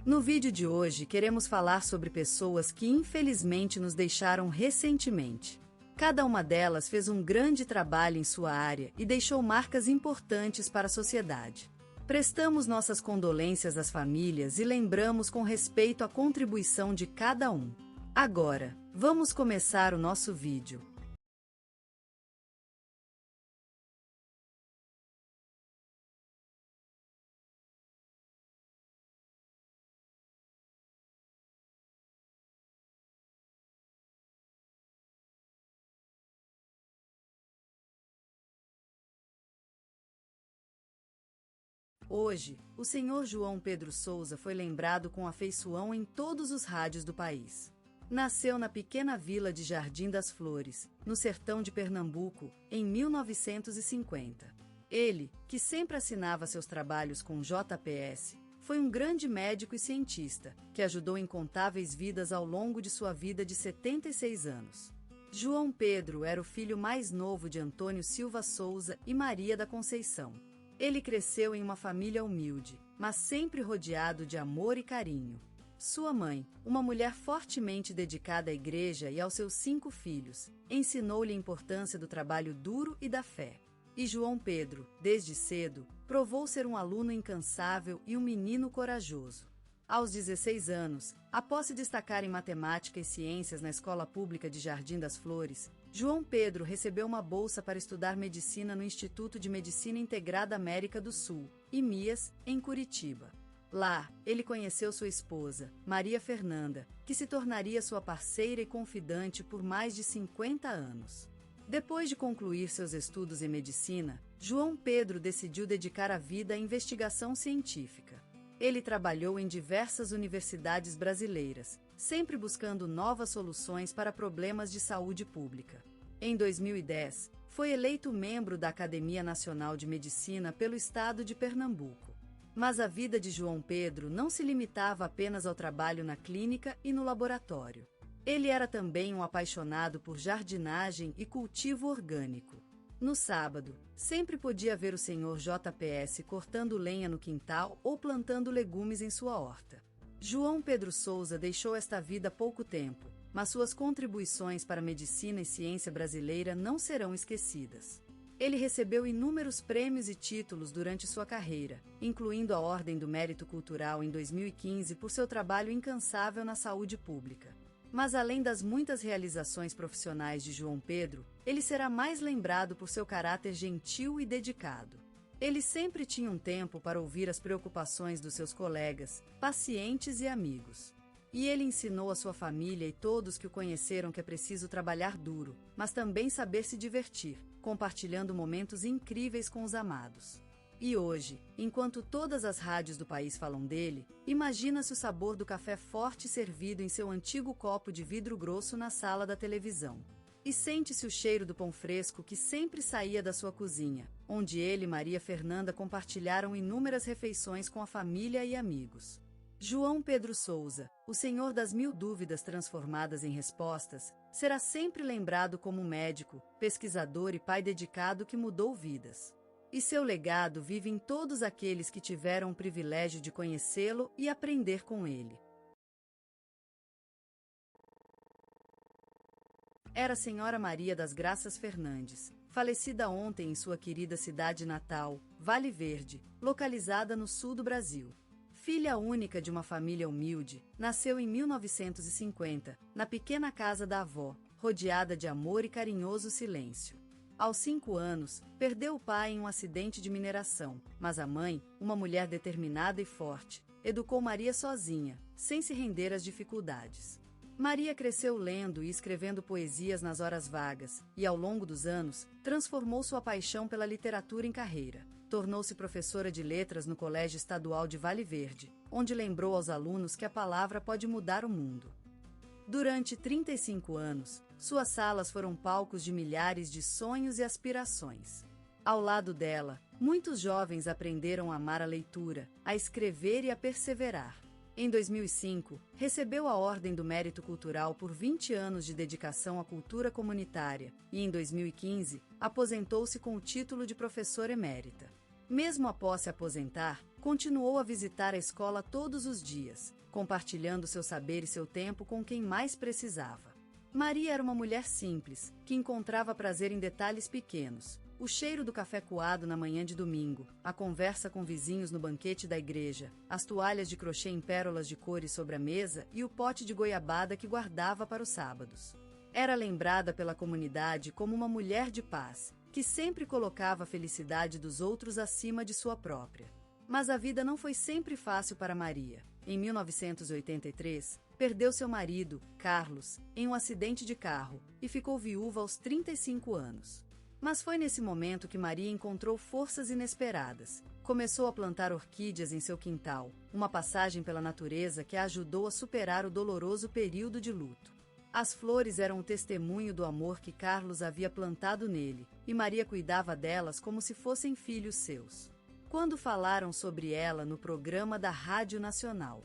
No vídeo de hoje queremos falar sobre pessoas que infelizmente nos deixaram recentemente. Cada uma delas fez um grande trabalho em sua área e deixou marcas importantes para a sociedade. Prestamos nossas condolências às famílias e lembramos com respeito a contribuição de cada um. Agora, vamos começar o nosso vídeo. Hoje, o senhor João Pedro Souza foi lembrado com afeiçoão em todos os rádios do país. Nasceu na pequena vila de Jardim das Flores, no sertão de Pernambuco, em 1950. Ele, que sempre assinava seus trabalhos com JPS, foi um grande médico e cientista, que ajudou incontáveis vidas ao longo de sua vida de 76 anos. João Pedro era o filho mais novo de Antônio Silva Souza e Maria da Conceição. Ele cresceu em uma família humilde, mas sempre rodeado de amor e carinho. Sua mãe, uma mulher fortemente dedicada à igreja e aos seus 5 filhos, ensinou-lhe a importância do trabalho duro e da fé. E João Pedro, desde cedo, provou ser um aluno incansável e um menino corajoso. Aos 16 anos, após se destacar em matemática e ciências na Escola Pública de Jardim das Flores, João Pedro recebeu uma bolsa para estudar medicina no Instituto de Medicina Integrada América do Sul, IMIAS, em Curitiba. Lá, ele conheceu sua esposa, Maria Fernanda, que se tornaria sua parceira e confidante por mais de 50 anos. Depois de concluir seus estudos em medicina, João Pedro decidiu dedicar a vida à investigação científica. Ele trabalhou em diversas universidades brasileiras, sempre buscando novas soluções para problemas de saúde pública. Em 2010, foi eleito membro da Academia Nacional de Medicina pelo estado de Pernambuco. Mas a vida de João Pedro não se limitava apenas ao trabalho na clínica e no laboratório. Ele era também um apaixonado por jardinagem e cultivo orgânico. No sábado, sempre podia ver o senhor JPS cortando lenha no quintal ou plantando legumes em sua horta. João Pedro Souza deixou esta vida há pouco tempo, mas suas contribuições para a medicina e ciência brasileira não serão esquecidas. Ele recebeu inúmeros prêmios e títulos durante sua carreira, incluindo a Ordem do Mérito Cultural em 2015 por seu trabalho incansável na saúde pública. Mas além das muitas realizações profissionais de João Pedro, ele será mais lembrado por seu caráter gentil e dedicado. Ele sempre tinha um tempo para ouvir as preocupações dos seus colegas, pacientes e amigos. E ele ensinou a sua família e todos que o conheceram que é preciso trabalhar duro, mas também saber se divertir, compartilhando momentos incríveis com os amados. E hoje, enquanto todas as rádios do país falam dele, imagina-se o sabor do café forte servido em seu antigo copo de vidro grosso na sala da televisão. E sente-se o cheiro do pão fresco que sempre saía da sua cozinha, onde ele e Maria Fernanda compartilharam inúmeras refeições com a família e amigos. João Pedro Souza, o senhor das 1000 dúvidas transformadas em respostas, será sempre lembrado como médico, pesquisador e pai dedicado que mudou vidas. E seu legado vive em todos aqueles que tiveram o privilégio de conhecê-lo e aprender com ele. Era a senhora Maria das Graças Fernandes, falecida ontem em sua querida cidade natal, Vale Verde, localizada no sul do Brasil. Filha única de uma família humilde, nasceu em 1950, na pequena casa da avó, rodeada de amor e carinhoso silêncio. Aos 5 anos, perdeu o pai em um acidente de mineração, mas a mãe, uma mulher determinada e forte, educou Maria sozinha, sem se render às dificuldades. Maria cresceu lendo e escrevendo poesias nas horas vagas, e ao longo dos anos, transformou sua paixão pela literatura em carreira. Tornou-se professora de letras no Colégio Estadual de Vale Verde, onde lembrou aos alunos que a palavra pode mudar o mundo. Durante 35 anos, suas salas foram palcos de milhares de sonhos e aspirações. Ao lado dela, muitos jovens aprenderam a amar a leitura, a escrever e a perseverar. Em 2005, recebeu a Ordem do Mérito Cultural por 20 anos de dedicação à cultura comunitária e, em 2015, aposentou-se com o título de professora emérita. Mesmo após se aposentar, continuou a visitar a escola todos os dias, compartilhando seu saber e seu tempo com quem mais precisava. Maria era uma mulher simples, que encontrava prazer em detalhes pequenos: o cheiro do café coado na manhã de domingo, a conversa com vizinhos no banquete da igreja, as toalhas de crochê em pérolas de cores sobre a mesa e o pote de goiabada que guardava para os sábados. Era lembrada pela comunidade como uma mulher de paz, que sempre colocava a felicidade dos outros acima de sua própria. Mas a vida não foi sempre fácil para Maria. Em 1983, perdeu seu marido, Carlos, em um acidente de carro e ficou viúva aos 35 anos. Mas foi nesse momento que Maria encontrou forças inesperadas. Começou a plantar orquídeas em seu quintal, uma passagem pela natureza que a ajudou a superar o doloroso período de luto. As flores eram o testemunho do amor que Carlos havia plantado nele, e Maria cuidava delas como se fossem filhos seus. Quando falaram sobre ela no programa da Rádio Nacional.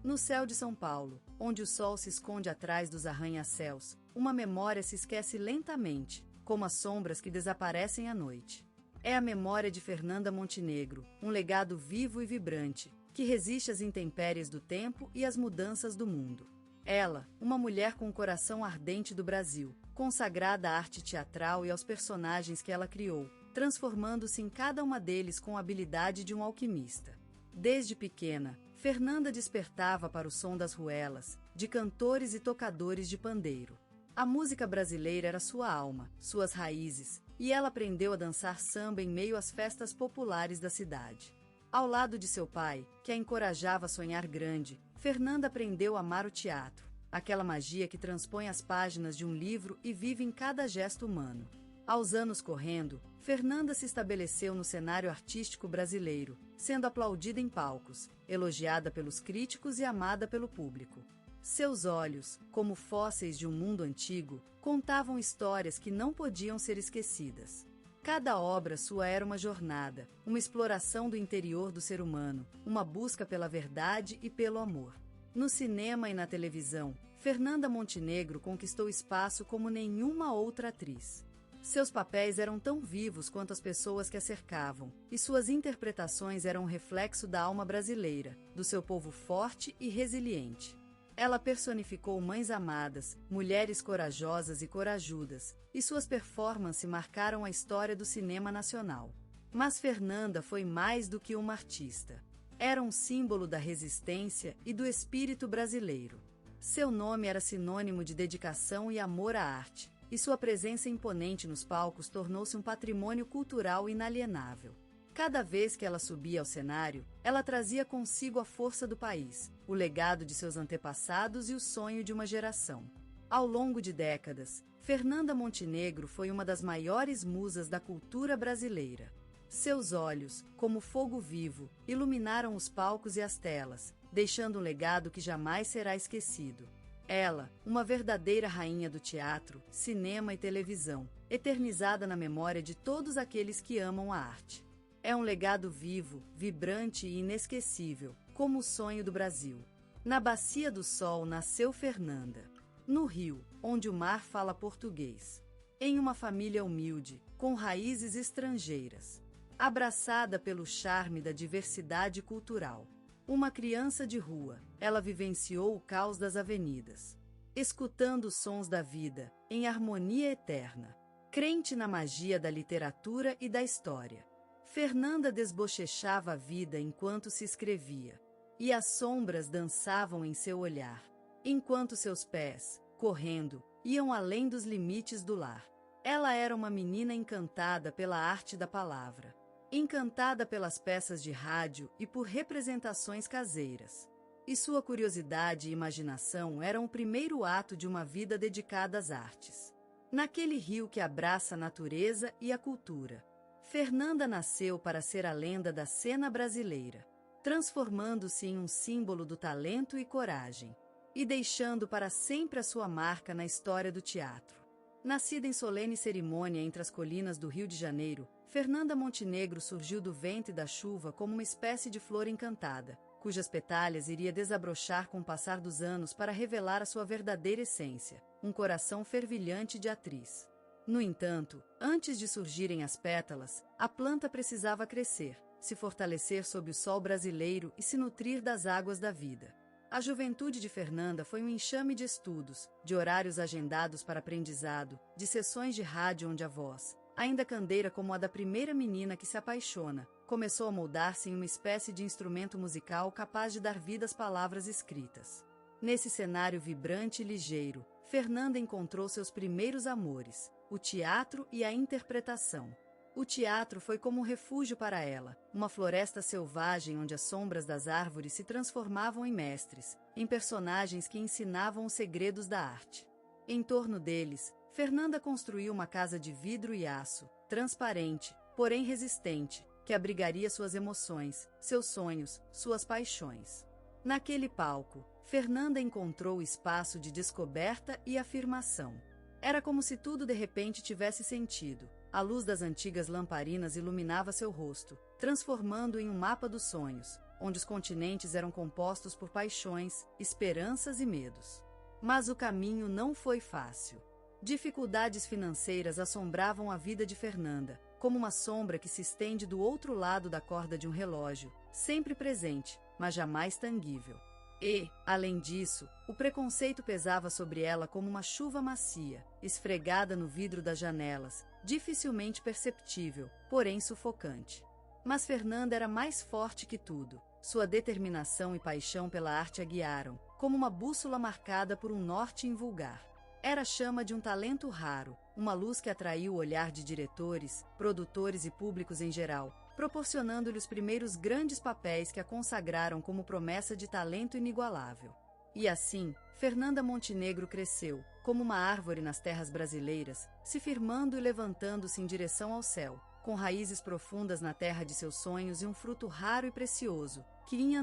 No céu de São Paulo, onde o sol se esconde atrás dos arranha-céus, uma memória se esquece lentamente, como as sombras que desaparecem à noite. É a memória de Fernanda Montenegro, um legado vivo e vibrante, que resiste às intempéries do tempo e às mudanças do mundo. Ela, uma mulher com o coração ardente do Brasil, consagrada à arte teatral e aos personagens que ela criou, transformando-se em cada uma deles com a habilidade de um alquimista. Desde pequena, Fernanda despertava para o som das ruelas, de cantores e tocadores de pandeiro. A música brasileira era sua alma, suas raízes, e ela aprendeu a dançar samba em meio às festas populares da cidade. Ao lado de seu pai, que a encorajava a sonhar grande, Fernanda aprendeu a amar o teatro, aquela magia que transpõe as páginas de um livro e vive em cada gesto humano. Aos anos correndo, Fernanda se estabeleceu no cenário artístico brasileiro, sendo aplaudida em palcos, elogiada pelos críticos e amada pelo público. Seus olhos, como fósseis de um mundo antigo, contavam histórias que não podiam ser esquecidas. Cada obra sua era uma jornada, uma exploração do interior do ser humano, uma busca pela verdade e pelo amor. No cinema e na televisão, Fernanda Montenegro conquistou espaço como nenhuma outra atriz. Seus papéis eram tão vivos quanto as pessoas que a cercavam, e suas interpretações eram um reflexo da alma brasileira, do seu povo forte e resiliente. Ela personificou mães amadas, mulheres corajosas e corajudas, e suas performances marcaram a história do cinema nacional. Mas Fernanda foi mais do que uma artista. Era um símbolo da resistência e do espírito brasileiro. Seu nome era sinônimo de dedicação e amor à arte, e sua presença imponente nos palcos tornou-se um patrimônio cultural inalienável. Cada vez que ela subia ao cenário, ela trazia consigo a força do país, o legado de seus antepassados e o sonho de uma geração. Ao longo de décadas, Fernanda Montenegro foi uma das maiores musas da cultura brasileira. Seus olhos, como fogo vivo, iluminaram os palcos e as telas, deixando um legado que jamais será esquecido. Ela, uma verdadeira rainha do teatro, cinema e televisão, eternizada na memória de todos aqueles que amam a arte. É um legado vivo, vibrante e inesquecível, como o sonho do Brasil. Na Bacia do Sol nasceu Fernanda. No Rio, onde o mar fala português. Em uma família humilde, com raízes estrangeiras. Abraçada pelo charme da diversidade cultural. Uma criança de rua, ela vivenciou o caos das avenidas. Escutando os sons da vida, em harmonia eterna. Crente na magia da literatura e da história. Fernanda desbochechava a vida enquanto se escrevia. E as sombras dançavam em seu olhar. Enquanto seus pés, correndo, iam além dos limites do lar. Ela era uma menina encantada pela arte da palavra. Encantada pelas peças de rádio e por representações caseiras. E sua curiosidade e imaginação eram o primeiro ato de uma vida dedicada às artes. Naquele rio que abraça a natureza e a cultura. Fernanda nasceu para ser a lenda da cena brasileira, transformando-se em um símbolo do talento e coragem, e deixando para sempre a sua marca na história do teatro. Nascida em solene cerimônia entre as colinas do Rio de Janeiro, Fernanda Montenegro surgiu do vento e da chuva como uma espécie de flor encantada, cujas petalhas iria desabrochar com o passar dos anos para revelar a sua verdadeira essência, um coração fervilhante de atriz. No entanto, antes de surgirem as pétalas, a planta precisava crescer, se fortalecer sob o sol brasileiro e se nutrir das águas da vida. A juventude de Fernanda foi um enxame de estudos, de horários agendados para aprendizado, de sessões de rádio onde a voz, ainda candeira como a da primeira menina que se apaixona, começou a moldar-se em uma espécie de instrumento musical capaz de dar vida às palavras escritas. Nesse cenário vibrante e ligeiro, Fernanda encontrou seus primeiros amores, o teatro e a interpretação. O teatro foi como um refúgio para ela, uma floresta selvagem onde as sombras das árvores se transformavam em mestres, em personagens que ensinavam os segredos da arte. Em torno deles, Fernanda construiu uma casa de vidro e aço, transparente, porém resistente, que abrigaria suas emoções, seus sonhos, suas paixões. Naquele palco, Fernanda encontrou o espaço de descoberta e afirmação. Era como se tudo de repente tivesse sentido. A luz das antigas lamparinas iluminava seu rosto, transformando-o em um mapa dos sonhos, onde os continentes eram compostos por paixões, esperanças e medos. Mas o caminho não foi fácil. Dificuldades financeiras assombravam a vida de Fernanda, como uma sombra que se estende do outro lado da corda de um relógio, sempre presente, mas jamais tangível. E, além disso, o preconceito pesava sobre ela como uma chuva macia, esfregada no vidro das janelas, dificilmente perceptível, porém sufocante. Mas Fernanda era mais forte que tudo. Sua determinação e paixão pela arte a guiaram, como uma bússola marcada por um norte invulgar. Era a chama de um talento raro, uma luz que atraiu o olhar de diretores, produtores e públicos em geral, proporcionando-lhe os primeiros grandes papéis que a consagraram como promessa de talento inigualável. E assim, Fernanda Montenegro cresceu, como uma árvore nas terras brasileiras, se firmando e levantando-se em direção ao céu, com raízes profundas na terra de seus sonhos e um fruto raro e precioso, que em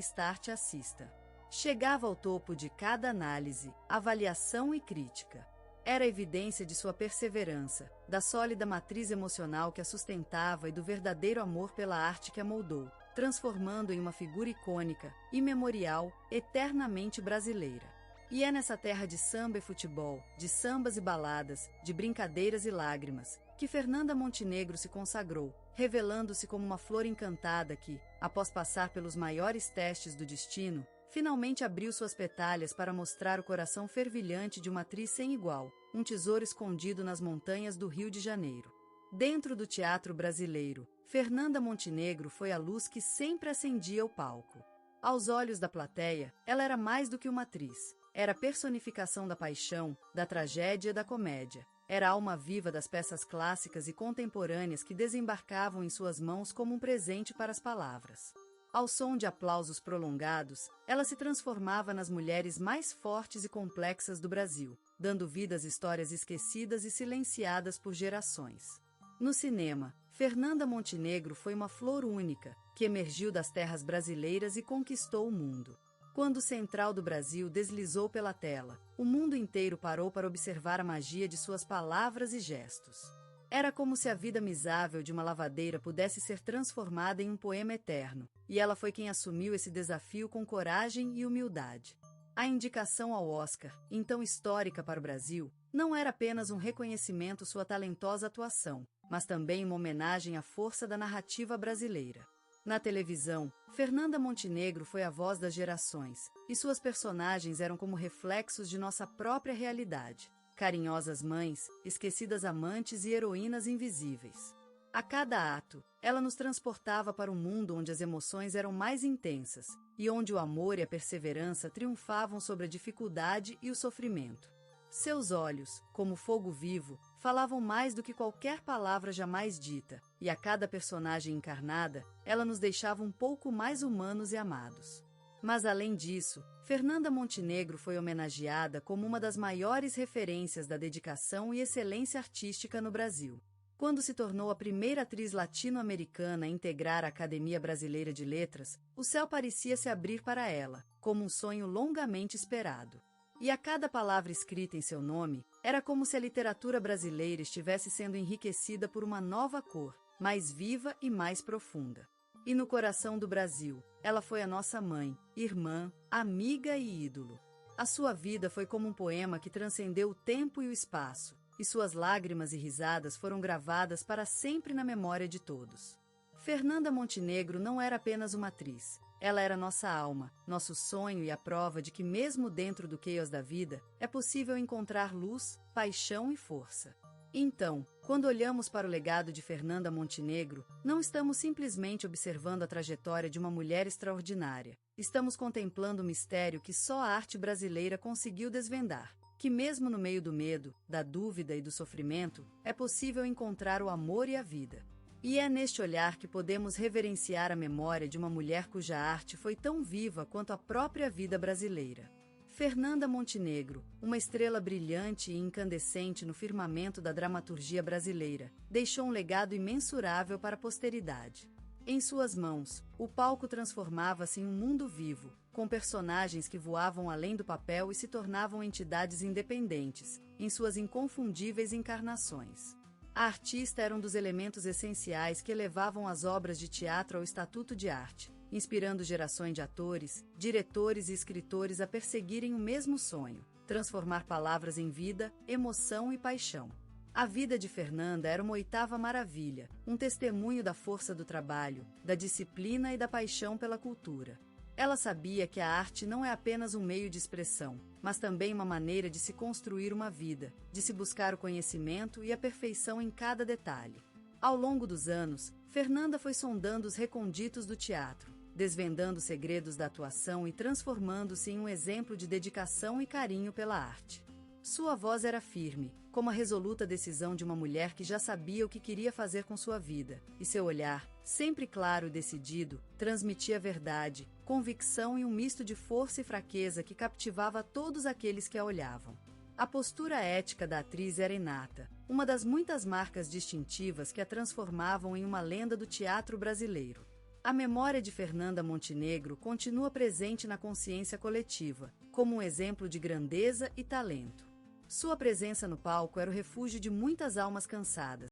_start assista. Chegava ao topo de cada análise, avaliação e crítica. Era a evidência de sua perseverança, da sólida matriz emocional que a sustentava e do verdadeiro amor pela arte que a moldou, transformando em uma figura icônica, imemorial, eternamente brasileira. E é nessa terra de samba e futebol, de sambas e baladas, de brincadeiras e lágrimas, que Fernanda Montenegro se consagrou, revelando-se como uma flor encantada que, após passar pelos maiores testes do destino, finalmente abriu suas petalhas para mostrar o coração fervilhante de uma atriz sem igual, um tesouro escondido nas montanhas do Rio de Janeiro. Dentro do teatro brasileiro, Fernanda Montenegro foi a luz que sempre acendia o palco. Aos olhos da plateia, ela era mais do que uma atriz. Era a personificação da paixão, da tragédia e da comédia. Era a alma viva das peças clássicas e contemporâneas que desembarcavam em suas mãos como um presente para as palavras. Ao som de aplausos prolongados, ela se transformava nas mulheres mais fortes e complexas do Brasil, dando vida às histórias esquecidas e silenciadas por gerações. No cinema, Fernanda Montenegro foi uma flor única, que emergiu das terras brasileiras e conquistou o mundo. Quando o Central do Brasil deslizou pela tela, o mundo inteiro parou para observar a magia de suas palavras e gestos. Era como se a vida misável de uma lavadeira pudesse ser transformada em um poema eterno, e ela foi quem assumiu esse desafio com coragem e humildade. A indicação ao Oscar, então histórica para o Brasil, não era apenas um reconhecimento à sua talentosa atuação, mas também uma homenagem à força da narrativa brasileira. Na televisão, Fernanda Montenegro foi a voz das gerações, e suas personagens eram como reflexos de nossa própria realidade. Carinhosas mães, esquecidas amantes e heroínas invisíveis. A cada ato, ela nos transportava para um mundo onde as emoções eram mais intensas e onde o amor e a perseverança triunfavam sobre a dificuldade e o sofrimento. Seus olhos, como fogo vivo, falavam mais do que qualquer palavra jamais dita, e a cada personagem encarnada, ela nos deixava um pouco mais humanos e amados. Mas além disso, Fernanda Montenegro foi homenageada como uma das maiores referências da dedicação e excelência artística no Brasil. Quando se tornou a primeira atriz latino-americana a integrar a Academia Brasileira de Letras, o céu parecia se abrir para ela, como um sonho longamente esperado. E a cada palavra escrita em seu nome, era como se a literatura brasileira estivesse sendo enriquecida por uma nova cor, mais viva e mais profunda. E no coração do Brasil, ela foi a nossa mãe, irmã, amiga e ídolo. A sua vida foi como um poema que transcendeu o tempo e o espaço, e suas lágrimas e risadas foram gravadas para sempre na memória de todos. Fernanda Montenegro não era apenas uma atriz. Ela era nossa alma, nosso sonho e a prova de que mesmo dentro do caos da vida, é possível encontrar luz, paixão e força. Então, quando olhamos para o legado de Fernanda Montenegro, não estamos simplesmente observando a trajetória de uma mulher extraordinária. Estamos contemplando o mistério que só a arte brasileira conseguiu desvendar. Que mesmo no meio do medo, da dúvida e do sofrimento, é possível encontrar o amor e a vida. E é neste olhar que podemos reverenciar a memória de uma mulher cuja arte foi tão viva quanto a própria vida brasileira. Fernanda Montenegro, uma estrela brilhante e incandescente no firmamento da dramaturgia brasileira, deixou um legado imensurável para a posteridade. Em suas mãos, o palco transformava-se em um mundo vivo, com personagens que voavam além do papel e se tornavam entidades independentes, em suas inconfundíveis encarnações. A artista era um dos elementos essenciais que elevavam as obras de teatro ao estatuto de arte, inspirando gerações de atores, diretores e escritores a perseguirem o mesmo sonho: transformar palavras em vida, emoção e paixão. A vida de Fernanda era uma oitava maravilha, um testemunho da força do trabalho, da disciplina e da paixão pela cultura. Ela sabia que a arte não é apenas um meio de expressão, mas também uma maneira de se construir uma vida, de se buscar o conhecimento e a perfeição em cada detalhe. Ao longo dos anos, Fernanda foi sondando os reconditos do teatro, desvendando segredos da atuação e transformando-se em um exemplo de dedicação e carinho pela arte. Sua voz era firme, como a resoluta decisão de uma mulher que já sabia o que queria fazer com sua vida, e seu olhar, sempre claro e decidido, transmitia verdade, convicção e um misto de força e fraqueza que captivava todos aqueles que a olhavam. A postura ética da atriz era inata, uma das muitas marcas distintivas que a transformavam em uma lenda do teatro brasileiro. A memória de Fernanda Montenegro continua presente na consciência coletiva, como um exemplo de grandeza e talento. Sua presença no palco era o refúgio de muitas almas cansadas,